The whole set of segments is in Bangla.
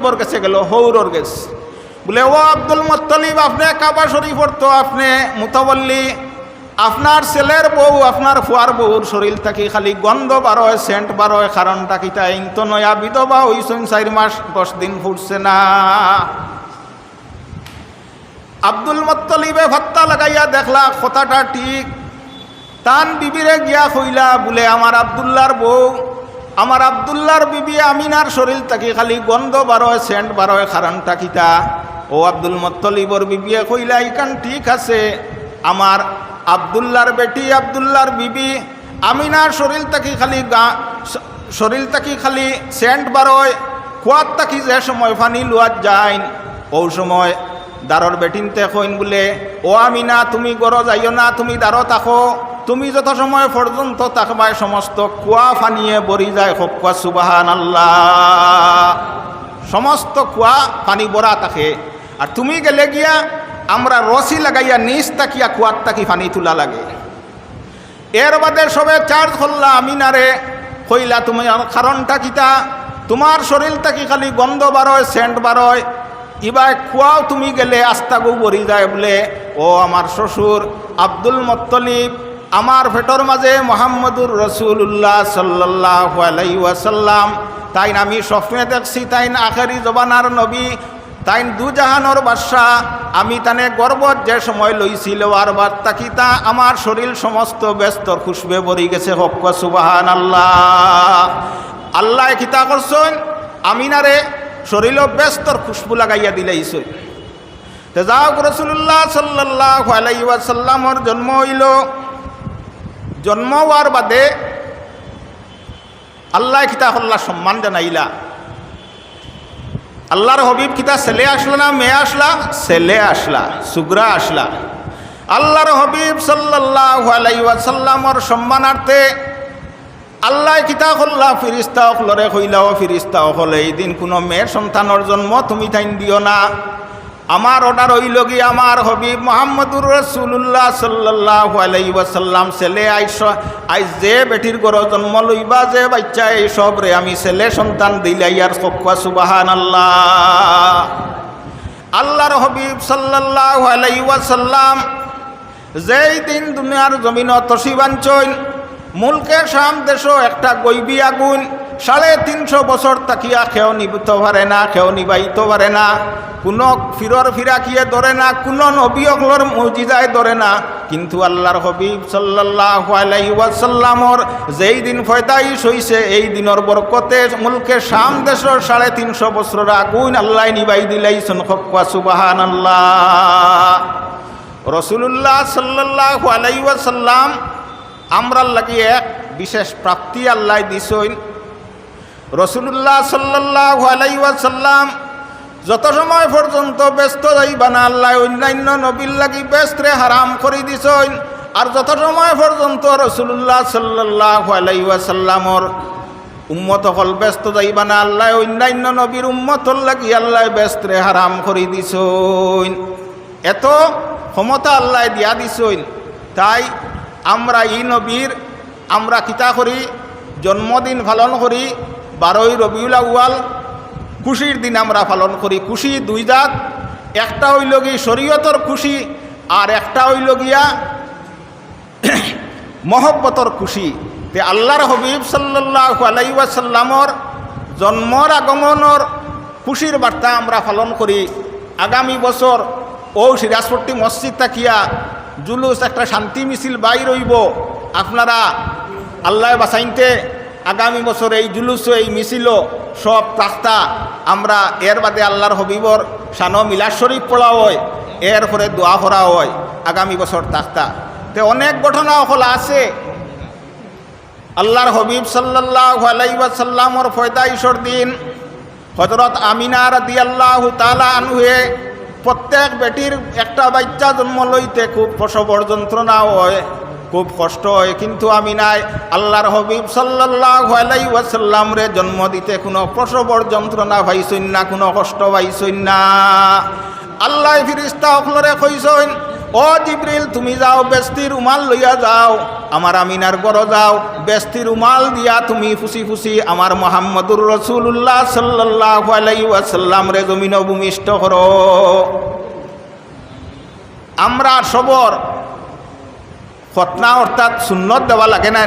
বর গেছে গেল হৌরর গেছে বলে ও আব্দুল মুত্তালিব আপনি কাবা শরীফর তো আপনি মুতাওয়াল্লি আপনার ছেলের বউ আপনার ফুয়ার বউর শরীর থাকি খালি গন্ধ বারোয় সেন্ট বারোয় কারণটা কিতা ইন তো নয়া বিধবা হইছেন 4 মাস 10 দিন ফুটছে না। আব্দুল মুত্তালিবে ফাত্তা লাগাইয়া দেখলা কথাটা ঠিক। তান বিবিরে গিয়া কইলা বলে আমার আব্দুল্লাহর বউ আমার আব্দুল্লাহর বিবি আমিনার শরীর থাকি খালি গন্ধ বারোয় সেন্ট বারোয় কারণটা কিতা। ও আব্দুল মুত্তালিবর বিবিয়ে কইলা ইকান ঠিক আছে আমার আব্দুল্লাহর বেটি আব্দুল্লাহর বিবি আমিনার শরীর থাকি খালি সেন্ট বারোয় খোয়ার থাকি যে সময় ফানি লুয়াত যায় ও সময় দারর বেটিনতে কইন বলে ও আমিনা তুমি গড় যাইও না তুমি দারো থাকো তুমি যত সময় পর্যন্ত থাকবাই সমস্ত কুয়া ফানিয়ে বরি যায় হকুয়া সুবহানাল্লাহ সমস্ত কুয়া পানি বরা থাকে আর তুমি গেলে গিয়া আমরা রশি লাগাইয়া নিচ তাকিয়া কুয়ার তাকি পানি তোলা লাগে। এর বাদে সবে চার্জ করলা আমিনারে কইলা তুমি কারণটা কিতা তোমার শরীর তাকি খালি গন্ধ বারোয় সেন্ট বারোয় ইবা কুয়াও তুমি গেলে আস্তাগু বরি যায় বলে ও আমার শ্বশুর আব্দুল মুত্তালিব আমার পেটর মাঝে মুহাম্মদুর রাসূলুল্লাহ সাল্লাল্লাহু আলাইহি ওয়াসাল্লাম তাইন আমি স্বপ্নে দেখছি তাইন আখেরি জবানার নবী তাইন দুজাহানোর বাদশা আমি তানে গর্বত যে সময় লইছিল আর বার্তা কিতা আমার শরীর সমস্ত ব্যস্তর খুশবে বরি গেছে হক সুবহানাল্লাহ। আল্লাহ কিতা করছেন আমিনারে শরীর ব্যস্তর খুশবু লাগাইয়া দিলাইছে। তো যাও রাসূলুল্লাহ সাল্লাল্লাহু আলাইহি ওয়াসাল্লামর জন্ম হইল। জন্ম হওয়ার বাদে আল্লাহ কিতা আল্লাহ সম্মান জানাইলা। আল্লাহর হবিব কিতা ছেলে আসলা না মেয়ে আসলা ছেলে আসলা সুগ্রা আসলা। আল্লাহর হবিব সাল্লাল্লাহু আলাইহি ওয়াসাল্লামর সম্মানার্থে আল্লাহ কিতা হল্লা ফিরিস্তা অকলরে কইলাও ফিরিস্তা অকলে এই দিন কোনো মেয়ের সন্তানের জন্ম তুমি তাইন দিও না। আমার অর্ডার হইল কি আমার হবিব মুহাম্মদুর রাসূলুল্লাহ সাল্লাল্লাহু আলাইহি ওয়াসাল্লাম ছেলে আইস যে বেটির ঘর জন্ম লইবা যে বাচ্চা এই সব রে আমি ছেলে সন্তান দিলাই আর সকওয়া সুবহানাল্লাহ। আল্লাহর হবিব সাল্লাল্লাহু আলাইহি ওয়াসাল্লাম যেই দিন দুনিয়ার জমিন তসিবাঞ্চন মুলকে শাম দেশ একটা গৈবী আগুন 350 বছর তাকিয়া কেউ নিবতে পারে না কেউ নিবাইতে পারে না কোনো ফিরর ফিরাকিয়ে ধরে না কোনো নবী অকলর মুজিজায় ধরে না। কিন্তু আল্লাহর হবিব সাল্লাল্লাহু আলাইহি ওয়াসাল্লামর যেই দিন ফয়দাইশ হইছে এই দিনের বরকতে মুলকে শাম দেশের 350 বছরের আগুন আল্লাহ নিবাই দিলাইছেন হক সুবহানাল্লাহ। রাসূলুল্লাহ সাল্লাল্লাহু আলাইহি ওয়াসাল্লাম আমরার লাগি এক বিশেষ প্রাপ্তি আল্লাহ দিছেন। রাসূলুল্লাহ সাল্লাল্লাহু আলাইহি ওয়াসাল্লাম যত সময় পর্যন্ত ব্যস্ত যাইবা না আল্লাহ অন্যান্য নবীর লাগি ব্যস্তে হারাম করে দিছেন। আর যত সময় পর্যন্ত রাসূলুল্লাহ সাল্লাল্লাহু আলাইহি ওয়াসাল্লামর উম্মত হল ব্যস্ত যাইবা না আল্লাহ অন্যান্য নবীর উম্মতর লাগি আল্লাহ ব্যস্তে হারাম করে দিছেন। এত ক্ষমতা আল্লাহ দিয়া দিছেন। তাই আমরা এই নবীর আমরা কিতা করি জন্মদিন পালন করি 12 রবিউল আউয়াল খুশির দিন আমরা পালন করি। খুশি দুই জাত, একটা হইল গিয়ে শরীয়তর খুশি আর একটা হইল গিয়া মহব্বতর খুশি। তে আল্লাহর হবিব সাল্লাল্লাহু আলাইহি ওয়াসাল্লামর জন্মর আগমনের খুশির বার্তা আমরা পালন করি। আগামী বছর ও সিরাজপট্টি মসজিদ তাকিয়া জুলুস একটা শান্তি মিছিল বাইর হইব। আপনারা আল্লাহ বাসাইনতে আগামী বছর এই জুলুস এই মিছিল সব প্রাস্তা আমরা এর বাদে আল্লাহর হবিবর শানো মিলাদ শরীফ পড়া হয়, এরপরে দোয়া করা হয় আগামী বছর তাস্তা। তে অনেক ঘটনা হল আছে। আল্লাহর হবিব সাল্লাল্লাহু আলাইহি ওয়াসাল্লামর পয়দাইশর দিন হযরত আমিনা রাদিয়াল্লাহু তাআলা আনহুয়ে প্রত্যেক বেটির একটা বাচ্চা জন্ম লইতে খুব প্রসবর যন্ত্রণা হয়, খুব কষ্ট হয়। কিন্তু আমিনায় আল্লাহর হবিব সাল্লাল্লাহু আলাইহি ওয়াসাল্লাম রে জন্ম দিতে কোনো প্রসবর যন্ত্রণা পাইছেন না, কোনো কষ্ট পাইছেন না। আল্লাহ ফিরিস্তা অকলরে কইছেন ও জিবরিল তুমি যাও বেস্তি রুমাল লইয়া যাও আমার আমিনার ঘর যাও, বেস্তি রুমাল দিয়া তুমি ফুসি ফুসি আমার মুহাম্মদুর রাসূলুল্লাহ সাল্লাল্লাহু আলাইহি ওয়াসাল্লাম রে জমিন ভূমিষ্ঠ করো। আমরা সবর খতনা অর্থাৎ সুন্নত দেওয়া লাগে না,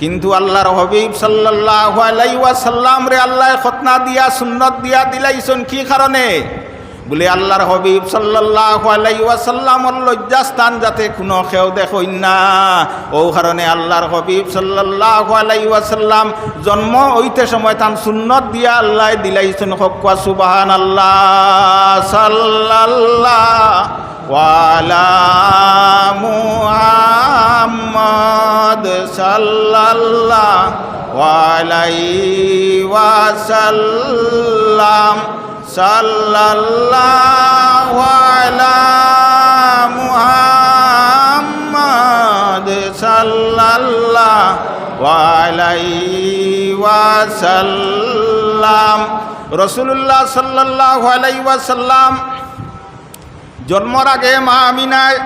কিন্তু আল্লাহর হাবিব সাল্লাল্লাহু আলাইহি ওয়াসাল্লাম রে আল্লাহ খতনা দিয়া সুন্নত দিয়া দিলাইছেন কি কারণে? বলে আল্লাহর হাবিব সাল্লাল্লাহু আলাইহি ওয়াসাল্লামর লজ্জাস্থান যাতে কোনো কেউ দেখই না, ও কারণে আল্লাহর হাবিব সাল্লাল্লাহু আলাইহি ওয়াসাল্লাম জন্ম হইতে সময় তান সুন্নত দিয়া আল্লাহ দিলাইছেন। হক্কা সুবহানাল্লাহ সাল্লাল্লাহু আলা মুহাম্মদ সাল্লাল্লাহু আলাইহি ওয়াসাল্লাম সাল্লাল্লাহু আলা মুহাম্মদ সাল্লাল্লাহু আলাইহি ওয়াসাল্লাম। রাসূলুল্লাহ সাল্লাল্লাহু আলাইহি ওয়াসাল্লাম জন্মর আগে মা আমিনায়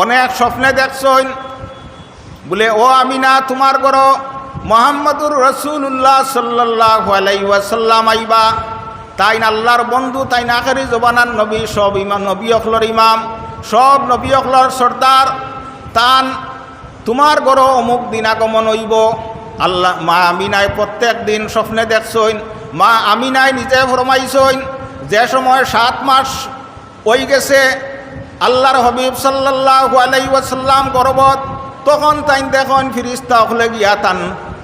অনেক স্বপ্নে দেখছেন। বলে ও আমিনা, তোমার ঘর মুহাম্মদুর রাসূলুল্লাহ সাল্লাল্লাহু আলাইহি ওয়াসাল্লাম আইবা, তাই না আল্লাহর বন্ধু, তাই না আখেরি জবানার নবী, সব ইমাম নবী অখলর ইমাম, সব নবী অখলর সর্দার, তান তোমার ঘর অমুক দিন আগমন হইব। আল্লাহ মা আমিনায় প্রত্যেক দিন স্বপ্নে দেখছেন। মা আমিনায় নিজে ফরমাইছেন যে সময় 7 মাস হয়ে গেছে আল্লাহর হাবিব সাল্লাল্লাহু আলাইহি ওয়াসাল্লাম গর্ভবত, তখন তাই দেখুন ফিরিস্তা হলে গিয়া তান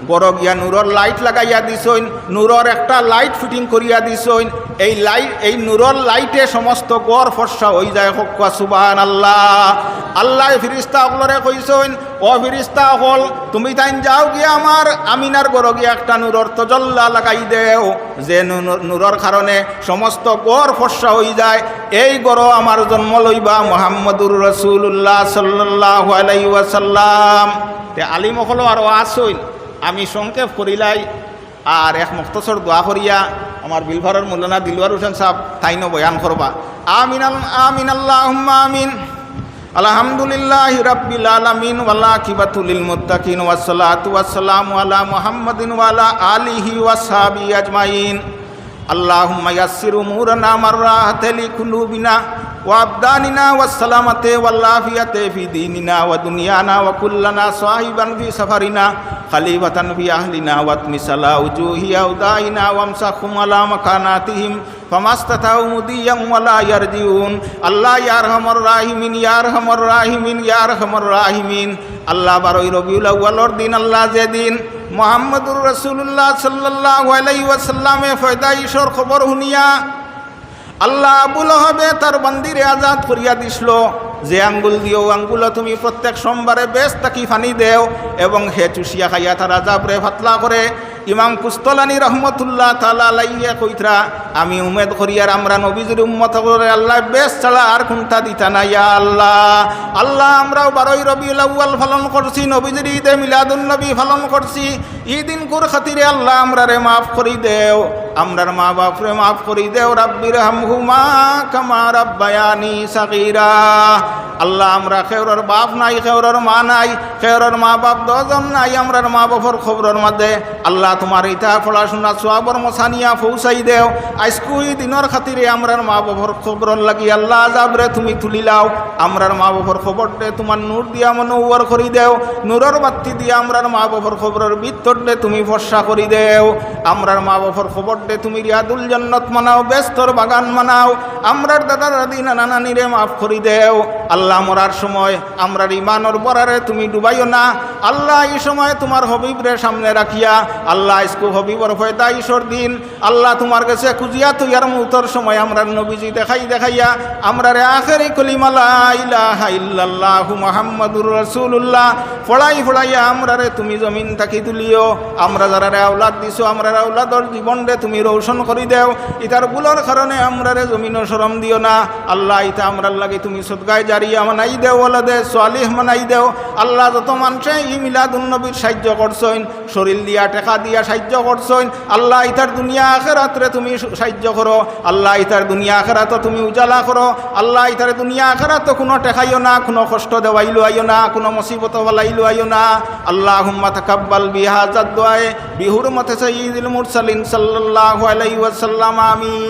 গড় গিয়া নূরর লাইট লাগাইয়া দিছইন, নূরর একটা লাইট ফিটিং করিয়া দিছইন। এই নূরর লাইটে সমস্ত গড় ফর্সা হয়ে যায়। হক্কা সুবহানাল্লাহ। আল্লাহ ফিরিস্তা হলরে কইছইন, ও ফিরিস্তা হল তুমি তাই যাও গিয়া আমার আমিনার গড় গিয়া একটা নূরর তজল্লা লাগাই দেও, যে নূরর কারণে সমস্ত গড় ফর্সা হয়ে যায়। এই গড় আমার জন্ম লইবা মুহাম্মদুর রাসূলুল্লাহ সাল্লাল্লাহু আলাইহি ওয়াসাল্লাম। তে আলিম হল আর আসইন, আমি সংক্ষেপ করিলাই আর এক মুখতসর দোয়া করিয়া আমার বিলভারের মৌলানা দিলওয়ার হোসেন সাহেব তাইনো বয়ান করবা। আমিন আমিন আল্লাহুম্মা আমিন। আলহামদুলিল্লাহি রাব্বিল আলামিন ওয়াল আকিবাতু লিল মুত্তাকিন ওয়াসসালাতু ওয়াসসালামু আলা মুহাম্মাদিন ওয়া আলা আলিহি ওয়াসহাবিহি আজমাইন। আল্লাহুম্মা ইয়াসসির উমুরানা মাররাহাতা লিকুলুবিনা وأبداننا والسلامة والعافية في ديننا ودنيانا وكلنا صاحبا في سفرنا خليفة في أهلنا واطمس على وجوه أعدائنا وامسخهم على مكاناتهم فما استطاعوا مضيا ولا يرجعون. الله يا أرحم الراحمين يا أرحم الراحمين يا أرحم الراحمين. আল্লাহ 12 রবিউল আউয়ালের দিন, আল্লাহ যেদিন মুহাম্মদুর রাসূলুল্লাহ সাল্লাল্লাহু আলাইহি ওয়াসাল্লামে ফয়দাইশর খবর শুনিয়া আল্লাহ আবুল হবে তার বান্দিরে আজাদ করিয়া দিছিল, যে আঙ্গুল দিও আঙ্গুল তুমি প্রত্যেক সোমবারে বেশ তাকি ফানি দেও এবং হে চুষিয়া খাইয়া তার আজাবরে ফাতলা করে। ইমাম কুস্তলানি রহমতুল্লাহ তাআলা আলাইহি কইতরা, আমি উমেদ করি আর আমরা নবীজির উম্মত করে আল্লাহ বেশ ছাড়া আর কোনটা দিতা না। ইয়া আল্লাহ, আল্লাহ আমরাও 12 রবিউল আউয়াল পালন করছি, নবীজির ঈদে মিলাদুন নবী পালন করছি। ঈদিন কুর খাতিরে আল্লাহ আমরারে মাফ করি দেও, আমরার মা বাপরে মাফ করি দেও। রাব্বির হামহুমা কামা রাব্বায়ানি সাগীরা। আল্লাহ আমরা খেউরর বাপ নাই, খেউরর মা নাই, খেউরর মা বাপ 10 জন নাই, আমরার মা বাপর খবরের মধ্যে আল্লাহ তোমার ইতা পড়াশোনা সোয়াবর মশানিয়া পৌঁছাই দেও। আজকুই দিনের খাতিরে আমরার মা বাপর খবর লাগি আল্লাহ আজাবরে তুমি তুলি লাও। আমরার মা বাপর খবর দে তোমার নূর দিয়া মনোয়ার করি দেও, নূরের বাতি দিয়া আমরার মা বাপর খবরের ভিতর দে তুমি ফর্সা করি দেও। আমরার মা বাপর খবর দে তুমি রিয়াদুল জান্নাত মানাও, বেস্তর বাগান মানাও। আমরার দাদা দাদি নানা নানিরে মাফ করি দেও। আল্লাহ মরার সময় আমরার ইমানর বরারে তুমি ডুবাইও না। আল্লাহ এই সময় তোমার হবিবরে সামনে রাখিয়া আল্লাহ ইসকু হবিবর পয়দাইশর দিন আল্লাহ তোমার কাছে খুঁজিয়া তুইয়ার মৌতর সময় আমরার নবীজি দেখাইয়া আমরারে আখেরি কলিমা লা ইলাহা ইল্লাল্লাহু মুহাম্মাদুর রাসূলুল্লাহ ফড়াইয়া আমরারে তুমি জমিন থাকি তুলিও। আমরা যারারে আওলাদ দিছো আমরার আওলাদর জীবনরে তুমি রৌশন করি দেও। ইতার ভুলের কারণে আমরারে জমিনও শরম দিও না। আল্লাহ ইতা আমরার লাগে তুমি সদগায় জারিয়া মানাই দেও, ওলাদে সালিহ মানাই দেও। আল্লাহ যত মানুষে ই মিলাদুন্নবীর সাহায্য করছইন, শরীর দিয়া টেকা দিয়া সাহায্য করছইন। আল্লাহ ইতার দুনিয়া আখেরাতরে তুমি সাহায্য করো। আল্লাহ ইতার দুনিয়া আখেরাত তুমি উজালা করো। আল্লাহ ইতার দুনিয়া আখেরাত কোনো টেকাইও না, কোনো কষ্ট দেওয়াইলো আইও না, কোনো মুসিবত বলাইলো আইও না। আল্লাহুম্মা তাকাব্বাল বিহাজাদ দুআয়ে বিহুরমতি সাইয়্যিদিল মুরসালিন সাল্লাল্লাহু আলাইহি ওয়াসাল্লাম। আমিন।